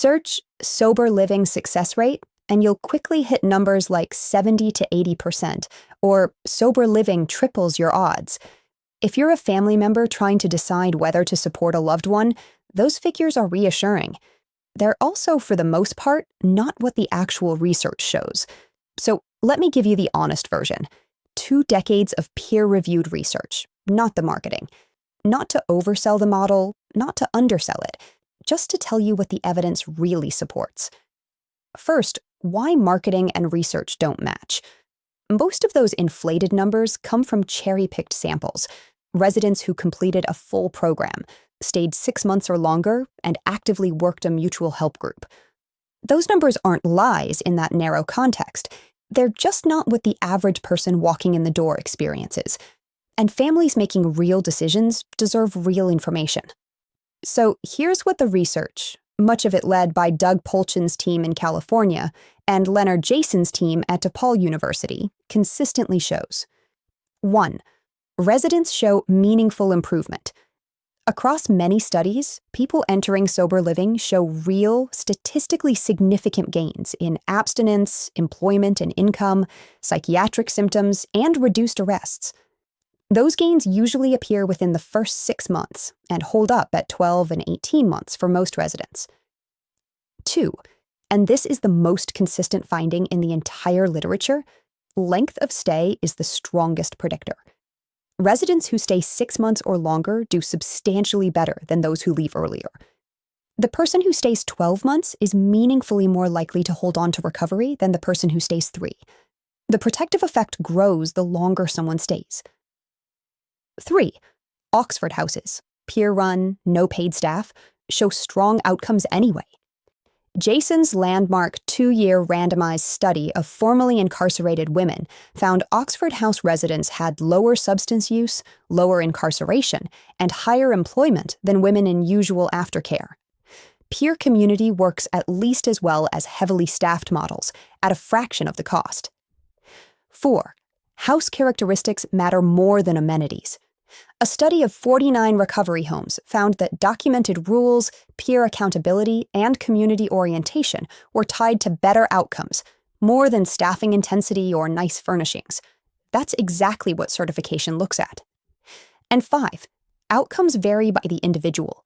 Search sober living success rate, and you'll quickly hit numbers like 70 to 80%, or sober living triples your odds. If you're a family member trying to decide whether to support a loved one, those figures are reassuring. They're also, for the most part, not what the actual research shows. So let me give you the honest version. 2 decades of peer-reviewed research, not the marketing. Not to oversell the model, not to undersell it, just to tell you what the evidence really supports. First, why marketing and research don't match. Most of those inflated numbers come from cherry-picked samples, residents who completed a full program, stayed 6 months or longer, and actively worked a mutual help group. Those numbers aren't lies in that narrow context. They're just not what the average person walking in the door experiences. And families making real decisions deserve real information. So here's what the research, much of it led by Doug Polchin's team in California and Leonard Jason's team at DePaul University, consistently shows. 1. Residents show meaningful improvement. Across many studies, people entering sober living show real, statistically significant gains in abstinence, employment and income, psychiatric symptoms, and reduced arrests. Those gains usually appear within the first 6 months and hold up at 12 and 18 months for most residents. 2, and this is the most consistent finding in the entire literature, length of stay is the strongest predictor. Residents who stay 6 months or longer do substantially better than those who leave earlier. The person who stays 12 months is meaningfully more likely to hold on to recovery than the person who stays 3. The protective effect grows the longer someone stays. 3. Oxford houses, peer-run, no paid staff, show strong outcomes anyway. Jason's landmark 2-year randomized study of formerly incarcerated women found Oxford House residents had lower substance use, lower incarceration, and higher employment than women in usual aftercare. Peer community works at least as well as heavily staffed models, at a fraction of the cost. 4. House characteristics matter more than amenities. A study of 49 recovery homes found that documented rules, peer accountability, and community orientation were tied to better outcomes, more than staffing intensity or nice furnishings. That's exactly what certification looks at. And 5, outcomes vary by the individual.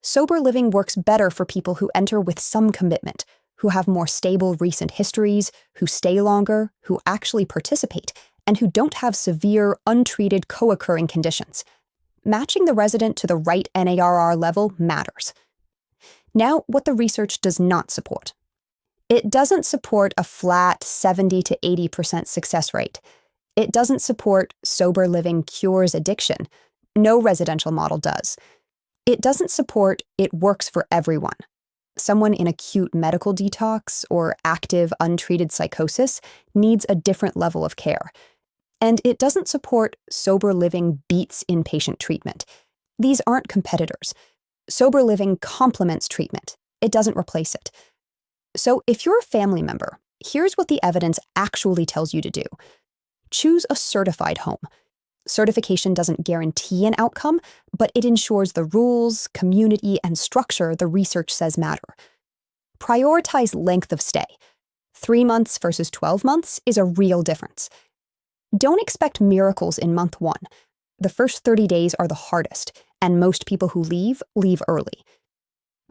Sober living works better for people who enter with some commitment, who have more stable recent histories, who stay longer, who actually participate, and who don't have severe, untreated co-occurring conditions. Matching the resident to the right NARR level matters. Now, what the research does not support. It doesn't support a flat 70 to 80% success rate. It doesn't support sober living cures addiction. No residential model does. It doesn't support it works for everyone. Someone in acute medical detox or active untreated psychosis needs a different level of care. And it doesn't support sober living beats inpatient treatment. These aren't competitors. Sober living complements treatment. It doesn't replace it. So if you're a family member, here's what the evidence actually tells you to do. Choose a certified home. Certification doesn't guarantee an outcome, but it ensures the rules, community, and structure the research says matter. Prioritize length of stay. 3 months versus 12 months is a real difference. Don't expect miracles in month 1. The first 30 days are the hardest, and most people who leave early.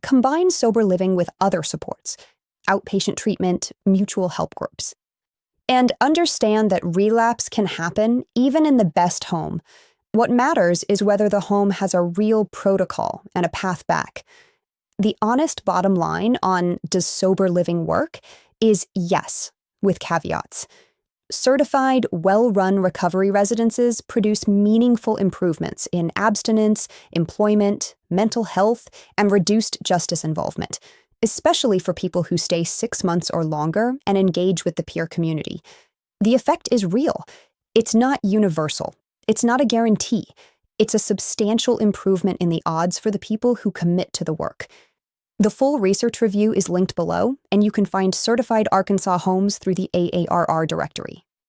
Combine sober living with other supports, outpatient treatment, mutual help groups. And understand that relapse can happen even in the best home. What matters is whether the home has a real protocol and a path back. The honest bottom line on does sober living work is yes, with caveats. Certified, well-run recovery residences produce meaningful improvements in abstinence, employment, mental health, and reduced justice involvement, especially for people who stay 6 months or longer and engage with the peer community. The effect is real. It's not universal. It's not a guarantee. It's a substantial improvement in the odds for the people who commit to the work. The full research review is linked below, and you can find certified Arkansas homes through the AARR directory.